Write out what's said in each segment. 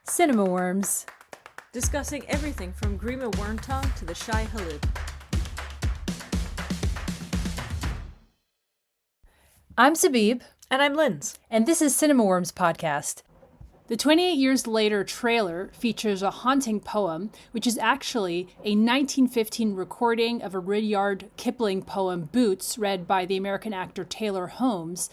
Cinema Worms. Discussing everything from Grima Wormtongue to the Shy Halib. I'm Sabib. And I'm Linz. And this is Cinema Worms Podcast. The 28 Years Later trailer features a haunting poem, which is actually a 1915 recording of a Rudyard Kipling poem, Boots, read by the American actor Taylor Holmes.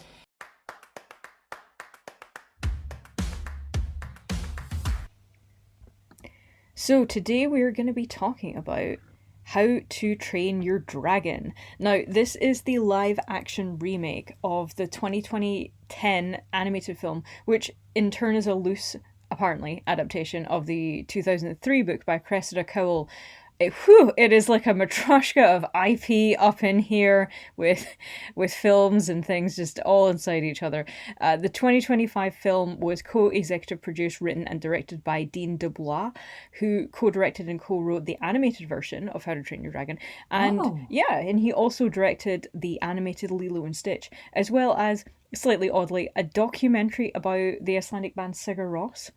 So today we are going to be talking about How to Train Your Dragon. Now, this is the live-action remake of the 2010 animated film, which in turn is a loose, apparently, adaptation of the 2003 book by Cressida Cowell. It is like a matryoshka of IP up in here with films and things just all inside each other. The 2025 film was co-executive produced, written and directed by Dean DeBlois, who co-directed and co-wrote the animated version of How to Train Your Dragon. And and he also directed the animated Lilo and Stitch, as well as, slightly oddly, a documentary about the Icelandic band Sigur Rós,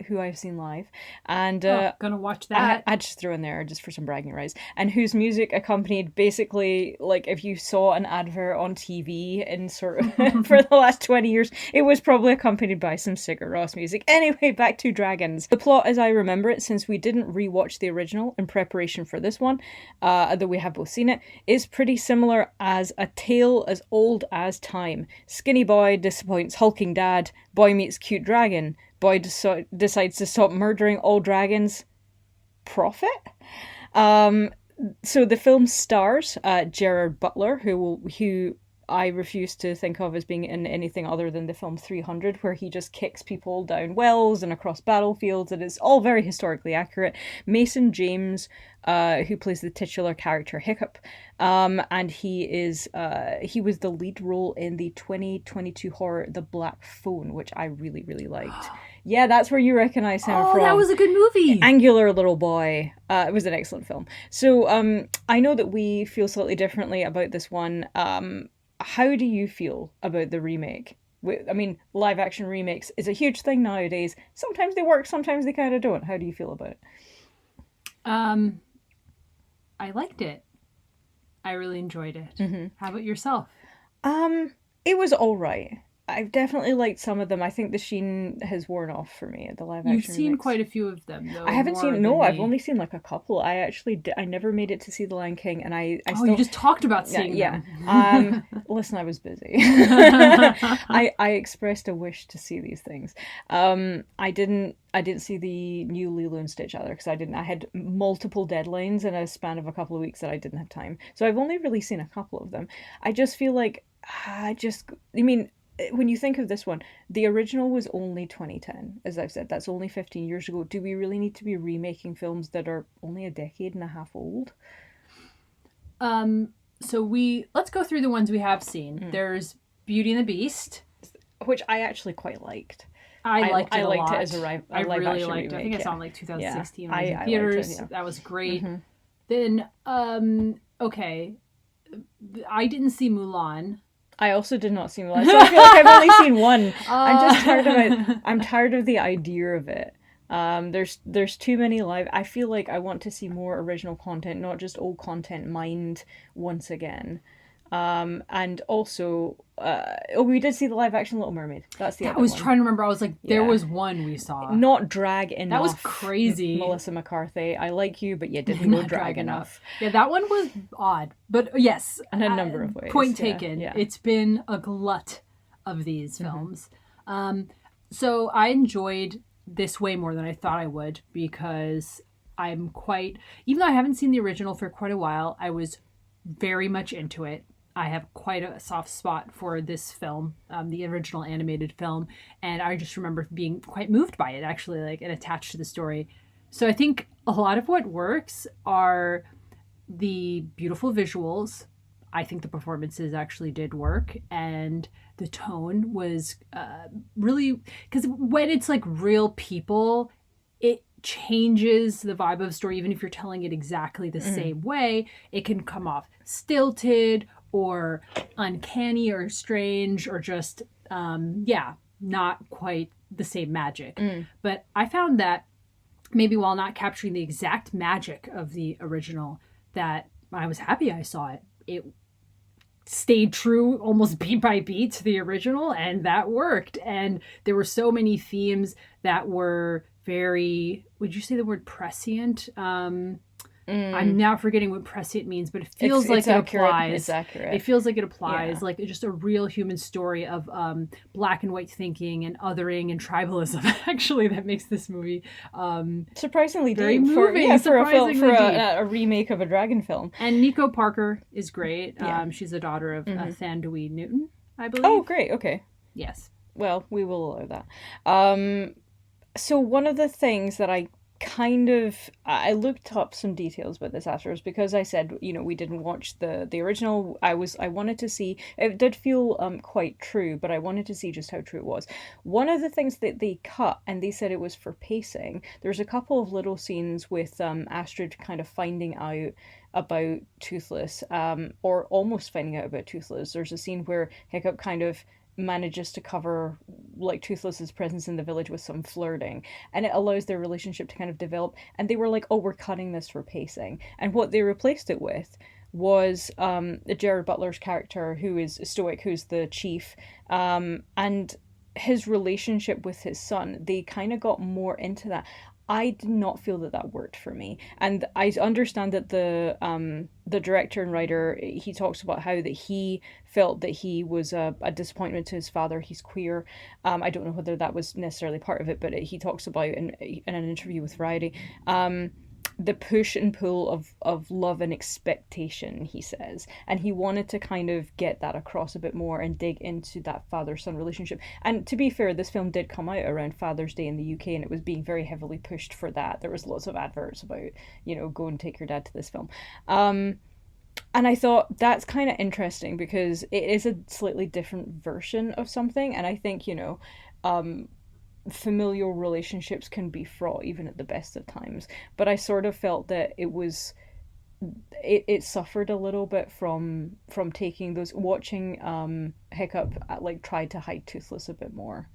who I've seen live, and gonna watch that. I just throw in there just for some bragging rights, and whose music accompanied basically, like, if you saw an advert on TV in sort of for the last 20 years, it was probably accompanied by some Sigur Rós music. Anyway, back to Dragons. The plot, as I remember it, since we didn't rewatch the original in preparation for this one, though we have both seen it, is pretty similar as a tale as old as time. Skinny boy disappoints hulking dad, boy meets cute dragon, boy decides to stop murdering all dragons. Profit? So the film stars Gerard Butler, who I refuse to think of as being in anything other than the film 300, where he just kicks people down wells and across battlefields, and it's all very historically accurate. Mason James, who plays the titular character Hiccup, and he was the lead role in the 2022 horror The Black Phone, which I really, really liked. Yeah, that's where you recognize him from. Oh, that was a good movie. Angular little boy. It was an excellent film. So I know that we feel slightly differently about this one. How do you feel about the remake? I mean, live action remakes is a huge thing nowadays. Sometimes they work, sometimes they kind of don't. How do you feel about it? I liked it. I really enjoyed it. Mm-hmm. How about yourself? It was all right. I've definitely liked some of them. I think the sheen has worn off for me at the live action. You've seen remakes. Quite a few of them, though. I haven't seen. No, I've only seen like a couple. I actually I never made it to see The Lion King, and I still. You just talked about seeing them. Yeah. Listen, I was busy. I expressed a wish to see these things. I didn't see the new Lilo and Stitch either because I had multiple deadlines in a span of a couple of weeks that I didn't have time. So I've only really seen a couple of them. I just feel like when you think of this one, the original was only 2010, as I've said. That's only 15 years ago. Do we really need to be remaking films that are only a decade and a half old? So let's go through the ones we have seen. There's Beauty and the Beast, which I actually quite liked. I liked it as a live I really liked remake, it. I think I saw it in 2016 when I was in theaters. That was great. Mm-hmm. Then, okay, I didn't see Mulan. I also did not see Mulan, so I feel like I've only seen one. I'm just tired of it. I'm tired of the idea of it. There's too many live. I feel like I want to see more original content, not just old content mined once again. And also, we did see the live action Little Mermaid. That's the other one. I was trying to remember. I was like, there was one we saw. Not drag enough. That was crazy. Melissa McCarthy, I like you, but you didn't go drag enough. Yeah, that one was odd. But yes. In a number of ways. Point taken. Yeah. It's been a glut of these films. So I enjoyed this way more than I thought I would because even though I haven't seen the original for quite a while, I was very much into it. I have quite a soft spot for this film, the original animated film, and I just remember being quite moved by it, actually, and attached to the story. So I think a lot of what works are the beautiful visuals. I think the performances actually did work, and the tone was really, because when it's like real people, it changes the vibe of the story. Even if you're telling it exactly the same way, it can come off stilted or uncanny or strange or just not quite the same magic. But I found that maybe while not capturing the exact magic of the original, that I was happy I saw it. It stayed true almost beat by beat to the original, and that worked. And there were so many themes that were very, would you say the word prescient? I'm now forgetting what prescient means, but it feels like it's it accurate. applies. It's accurate. It feels like it applies, Yeah. like just a real human story of black and white thinking and othering and tribalism. Actually, that makes this movie Surprisingly very deep moving. for a film, for surprisingly deep. a remake of a dragon film. And Nico Parker is great. Yeah. She's the daughter of Thandwi Newton, I believe. Oh, great. Okay. Yes. Well, we will allow that. So one of the things that I looked up some details about this afterwards, because I said, we didn't watch the original. I wanted to see, it did feel quite true, but I wanted to see just how true it was. One of the things that they cut, and they said it was for pacing, there's a couple of little scenes with Astrid kind of finding out about Toothless, or almost finding out about Toothless. There's a scene where Hiccup kind of manages to cover like Toothless's presence in the village with some flirting, and it allows their relationship to kind of develop. And they were like, oh, we're cutting this for pacing. And what they replaced it with was Gerard Butler's character, who is Stoic, who's the chief, and his relationship with his son. They kind of got more into that. I did not feel that worked for me, and I understand that the director and writer, he talks about how that he felt that he was a disappointment to his father. He's queer. I don't know whether that was necessarily part of it, but he talks about in an interview with Variety, the push and pull of love and expectation, he says. And he wanted to kind of get that across a bit more and dig into that father-son relationship. And to be fair, this film did come out around Father's Day in the UK, and it was being very heavily pushed for that. There was lots of adverts about, go and take your dad to this film. And I thought that's kind of interesting because it is a slightly different version of something. And I think, familial relationships can be fraught even at the best of times, but I sort of felt that it suffered a little bit from taking those, watching Hiccup like try to hide Toothless a bit more.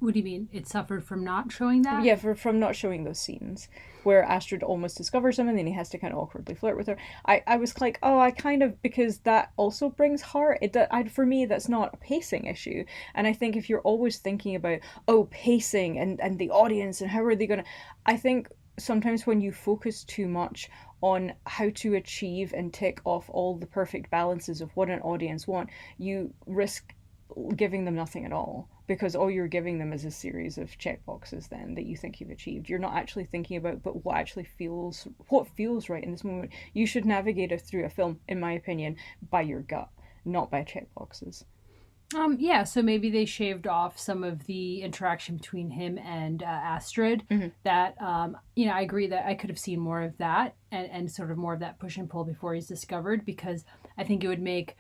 What do you mean? It suffered from not showing that? Yeah, from not showing those scenes where Astrid almost discovers him and then he has to kind of awkwardly flirt with her. I was like, oh, I kind of, because that also brings heart. For me, that's not a pacing issue. And I think if you're always thinking about, oh, pacing and the audience and how are they going to... I think sometimes when you focus too much on how to achieve and tick off all the perfect balances of what an audience want, you risk giving them nothing at all, because all you're giving them is a series of checkboxes then that you think you've achieved. You're not actually thinking about what feels right in this moment. You should navigate it through a film, in my opinion, by your gut, not by checkboxes. Yeah, so maybe they shaved off some of the interaction between him and Astrid. That I agree that I could have seen more of that and sort of more of that push and pull before he's discovered, because I think it would make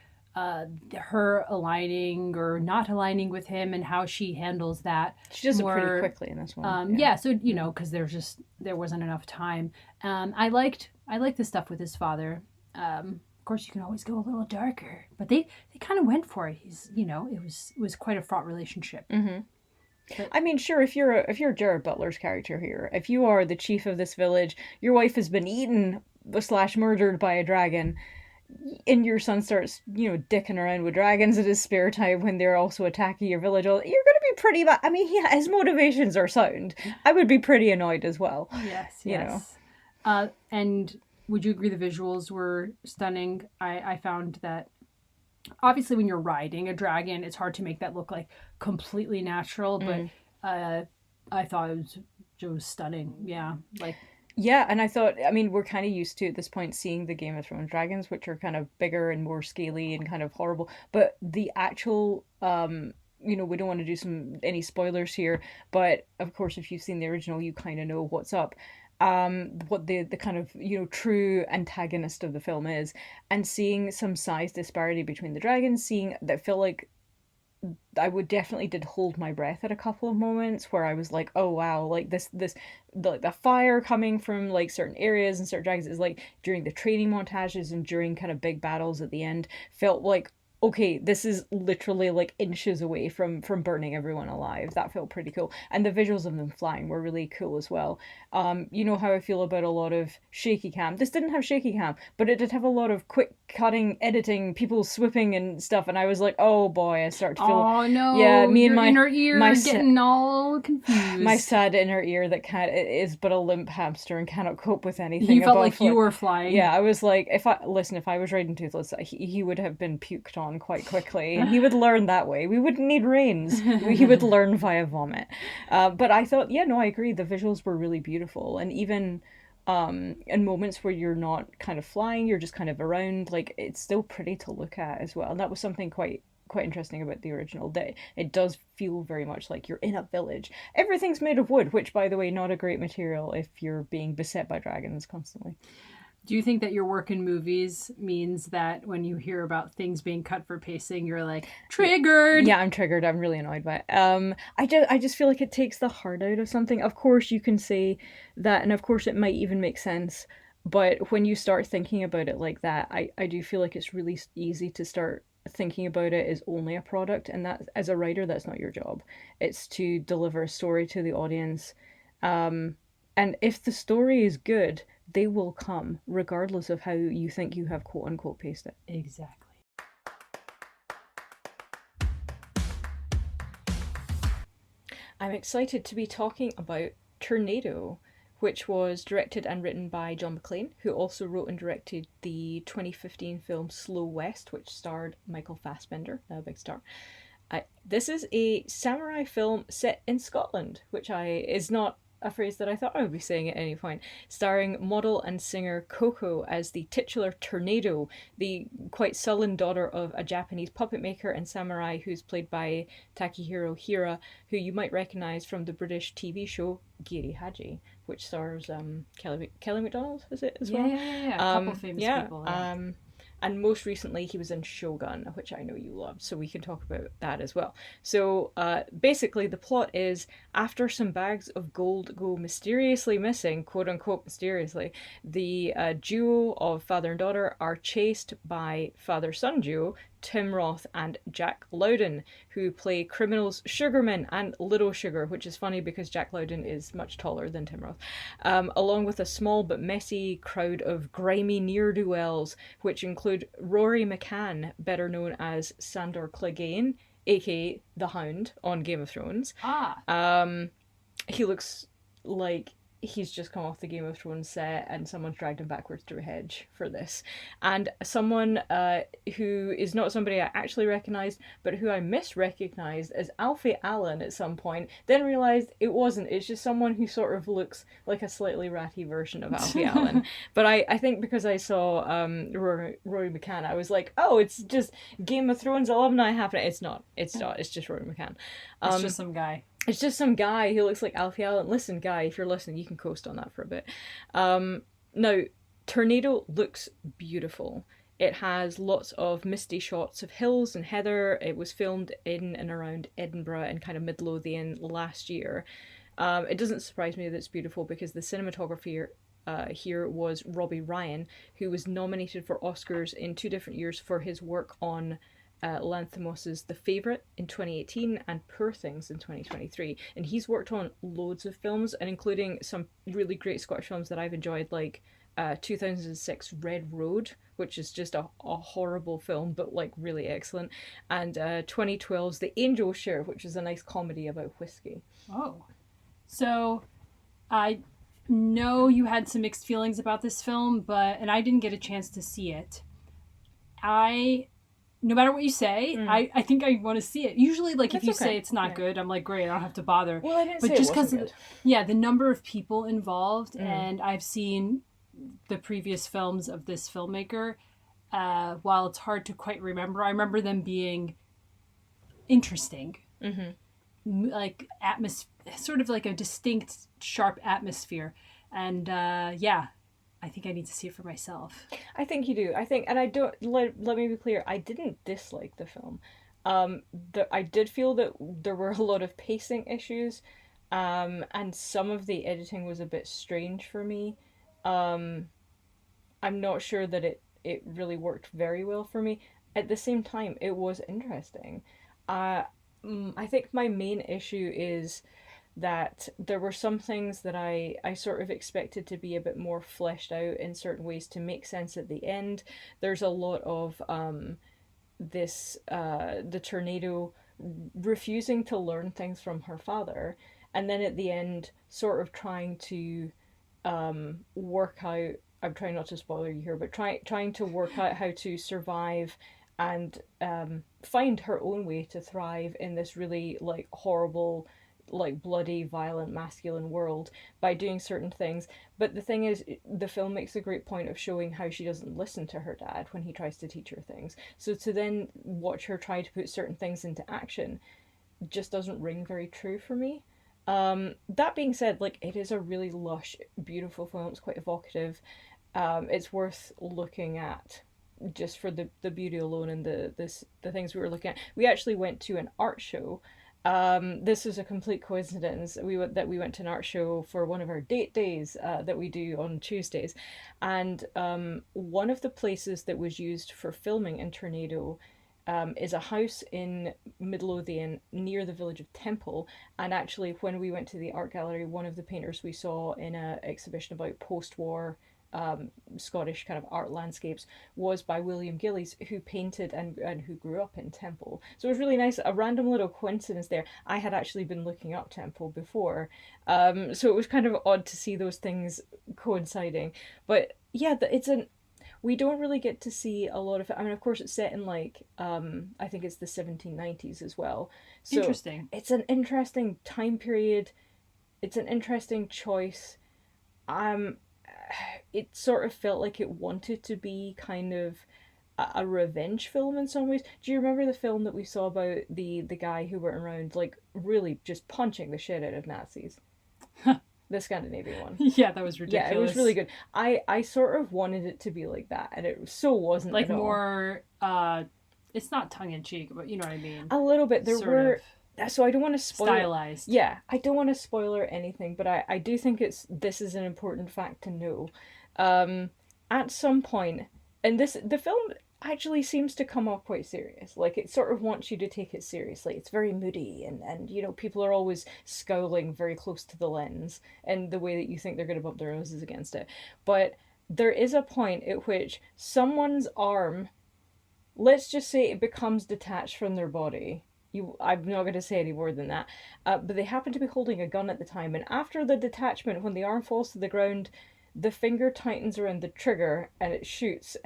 her aligning or not aligning with him and how she handles that. She does it pretty quickly in this one. So because there wasn't enough time. I liked the stuff with his father. Of course, you can always go a little darker, but they kind of went for it. It was quite a fraught relationship. But, I mean, sure, if you're Gerard Butler's character here, if you are the chief of this village, your wife has been eaten / murdered by a dragon, and your son starts, dicking around with dragons in his spare time when they're also attacking your village, you're going to be pretty bad. I mean, yeah, his motivations are sound. I would be pretty annoyed as well. Yes. And would you agree the visuals were stunning? I found that obviously when you're riding a dragon, it's hard to make that look like completely natural, but I thought it was stunning. Yeah, Yeah, and I thought, I mean, we're kind of used to, at this point, seeing the Game of Thrones dragons, which are kind of bigger and more scaly and kind of horrible. But the actual, we don't want to do any spoilers here, but of course, if you've seen the original, you kind of know what's up. What the kind of, true antagonist of the film is. And seeing some size disparity between the dragons, that feel like I would definitely did hold my breath at a couple of moments where I was like, oh wow, like the fire coming from like certain areas and certain dragons is like during the training montages and during kind of big battles at the end felt like okay, this is literally like inches away from burning everyone alive. That felt pretty cool. And the visuals of them flying were really cool as well. You know how I feel about a lot of shaky cam. This didn't have shaky cam, but it did have a lot of quick cutting, editing, people swooping and stuff, and I was like, oh boy, I start to feel Oh no! yeah, me your and my inner ear my getting all confused. my sad inner ear that is but a limp hamster and cannot cope with anything. You felt above, like you were flying. Yeah, I was like, if I was riding Toothless, he would have been puked on quite quickly, and he would learn that way. We wouldn't need reins. He would learn via vomit. But I thought, yeah, no, I agree. The visuals were really beautiful, and even in moments where you're not kind of flying, you're just kind of around, like it's still pretty to look at as well. And that was something quite interesting about the original day. It does feel very much like you're in a village. Everything's made of wood, which, by the way, not a great material if you're being beset by dragons constantly. Do you think that your work in movies means that when you hear about things being cut for pacing, you're like, triggered? Yeah, I'm triggered. I'm really annoyed by it. I just feel like it takes the heart out of something. Of course, you can say that, and of course, it might even make sense. But when you start thinking about it like that, I do feel like it's really easy to start thinking about it as only a product, and that as a writer, that's not your job. It's to deliver a story to the audience, and if the story is good, they will come regardless of how you think you have quote unquote paced it. Exactly. I'm excited to be talking about Tornado, which was directed and written by John McClane, who also wrote and directed the 2015 film Slow West, which starred Michael Fassbender, now a big star. This is a samurai film set in Scotland, which is not a phrase that I thought I would be saying at any point, starring model and singer Coco as the titular Tornado, the quite sullen daughter of a Japanese puppet maker and samurai who's played by Takehiro Hira, who you might recognise from the British TV show Giri Haji, which stars Kelly MacDonald, is it as well? Yeah. A couple famous people. Yeah. And most recently, he was in Shogun, which I know you loved, so we can talk about that as well. So basically, the plot is after some bags of gold go mysteriously missing, quote unquote mysteriously, the duo of father and daughter are chased by father-son duo Tim Roth and Jack Lowden, who play criminals Sugarman and Little Sugar, which is funny because Jack Lowden is much taller than Tim Roth, along with a small but messy crowd of grimy ne'er-do-wells, which include Rory McCann, better known as Sandor Clegane, aka the Hound on Game of Thrones. He looks like he's just come off the Game of Thrones set and someone's dragged him backwards through a hedge for this. And someone who is not somebody I actually recognised, but who I misrecognised as Alfie Allen at some point, then realised it wasn't. It's just someone who sort of looks like a slightly ratty version of Alfie Allen. But I think because I saw Rory McCann, I was like, oh, it's just Game of Thrones alumni happening. It's not. It's just Rory McCann. It's just some guy. It's just some guy who looks like Alfie Allen. Listen, guy, if you're listening, you can coast on that for a bit. Now, Tornado looks beautiful. It has lots of misty shots of hills and heather. It was filmed in and around Edinburgh and kind of Midlothian last year. It doesn't surprise me that it's beautiful because the cinematographer here was Robbie Ryan, who was nominated for Oscars in 2 different years for his work on Lanthimos's The Favourite in 2018 and Poor Things in 2023. And he's worked on loads of films, and including some really great Scottish films that I've enjoyed, like 2006 Red Road, which is just a horrible film, but like really excellent, and 2012's The Angel Share, which is a nice comedy about whiskey. Oh. So, I know you had some mixed feelings about this film, and I didn't get a chance to see it. No matter what you say, I think I want to see it. Usually, like, if you say it's not good, I'm like, great, I don't have to bother. Well, I didn't say just it wasn't good. The number of people involved, and I've seen the previous films of this filmmaker, while it's hard to quite remember, I remember them being interesting. Mm-hmm. Like, sort of like a distinct, sharp atmosphere. And, I think I need to see it for myself. I think you do. And I don't, let me be clear, I didn't dislike the film. I did feel that there were a lot of pacing issues, and some of the editing was a bit strange for me. I'm not sure that it really worked very well for me. at the same time, it was interesting. I think my main issue is that there were some things that I sort of expected to be a bit more fleshed out in certain ways to make sense at the end. There's a lot of the tornado refusing to learn things from her father, and then at the end sort of trying to work out. I'm trying not to spoil you here, but trying to work out how to survive and find her own way to thrive in this really like horrible, like bloody, violent, masculine world by doing certain things. But the thing is, the film makes a great point of showing how she doesn't listen to her dad when he tries to teach her things. So to then watch her try to put certain things into action just doesn't ring very true for me. That being said, like it is a really lush, beautiful film. It's quite evocative. It's worth looking at just for the beauty alone and the things we were looking at. We actually went to an art show. This was a complete coincidence. We went to an art show for one of our date days that we do on Tuesdays, and one of the places that was used for filming in Tornado is a house in Midlothian near the village of Temple. And actually, when we went to the art gallery, one of the painters we saw in an exhibition about post-war Scottish kind of art landscapes was by William Gillies, who painted and who grew up in Temple. So it was really nice, a random little coincidence there. I had actually been looking up Temple before, so it was kind of odd to see those things coinciding. But yeah, we don't really get to see a lot of it. I mean, of course, it's set in like I think it's the 1790s as well. So Interesting. it's an interesting time period. It's an interesting choice. It sort of felt like it wanted to be kind of a revenge film in some ways. Do you remember the film that we saw about the guy who went around like really just punching the shit out of Nazis? The Scandinavian one. Yeah, that was ridiculous. Yeah, it was really good. I sort of wanted it to be like that, and it so wasn't. Like at all. more, it's not tongue in cheek, but you know what I mean. A little bit. There Sort were. of So I don't want to spoil. stylized. Yeah, I don't want to spoiler anything, but I do think this is an important fact to know. At some point, and the film actually seems to come off quite serious. Like it sort of wants you to take it seriously. It's very moody, and you know people are always scowling very close to the lens, and the way that you think they're going to bump their noses against it. But there is a point at which someone's arm, let's just say, it becomes detached from their body. I'm not going to say any more than that. But they happen to be holding a gun at the time, and after the detachment, when the arm falls to the ground, the finger tightens around the trigger and it shoots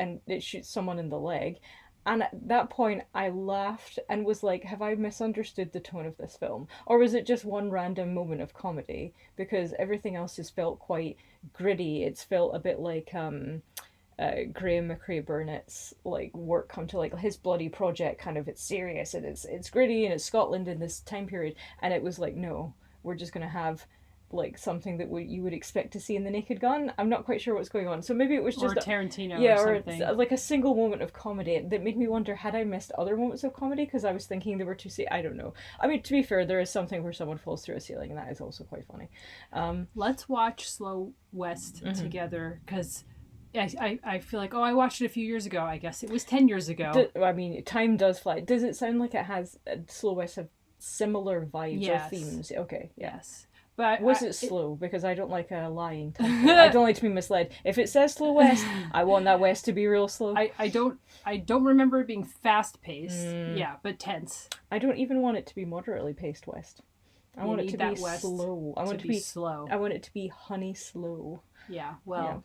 someone in the leg. And at that point, I laughed and was like, have I misunderstood the tone of this film? Or was it just one random moment of comedy? Because everything else has felt quite gritty. It's felt a bit like Graham McRae Burnett's like work come to like his bloody project. Kind of, it's serious and it's gritty and it's Scotland in this time period. And it was like, no, we're just gonna have like something that you would expect to see in The Naked Gun. I'm not quite sure what's going on. So maybe it was just Tarantino, yeah, or something. Or like a single moment of comedy that made me wonder, had I missed other moments of comedy because I was thinking they were too I don't know. I mean, to be fair, there is something where someone falls through a ceiling, and that is also quite funny. Let's watch Slow West together, because I feel like, I watched it a few years ago. I guess it was 10 years ago. I mean, time does fly. Does it sound like it has Slow West have similar vibes or themes? Okay, yeah. Yes. But was it slow? Because I don't like a lying title. I don't like to be misled. If it says Slow West, I want that West to be real slow. I don't remember it being fast paced. Yeah, but tense. I don't even want it to be moderately paced West. I want it to be slow. I want it to be slow. I want it to be honey slow. Yeah. Well,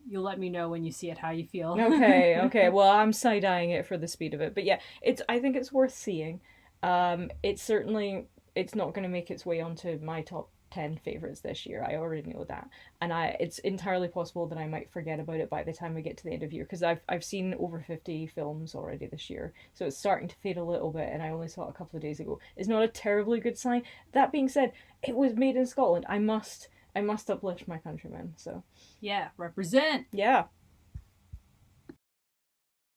you'll let me know when you see it how you feel. Okay. Well, I'm side-eyeing it for the speed of it, but yeah, I think it's worth seeing. It's not going to make its way onto my top 10 favorites this year. I already know that, and it's entirely possible that I might forget about it by the time we get to the end of the year, because I've seen over 50 films already this year, so it's starting to fade a little bit, and I only saw it a couple of days ago. It's not a terribly good sign. That being said, it was made in Scotland. I must uplift my countrymen. So yeah, represent. Yeah.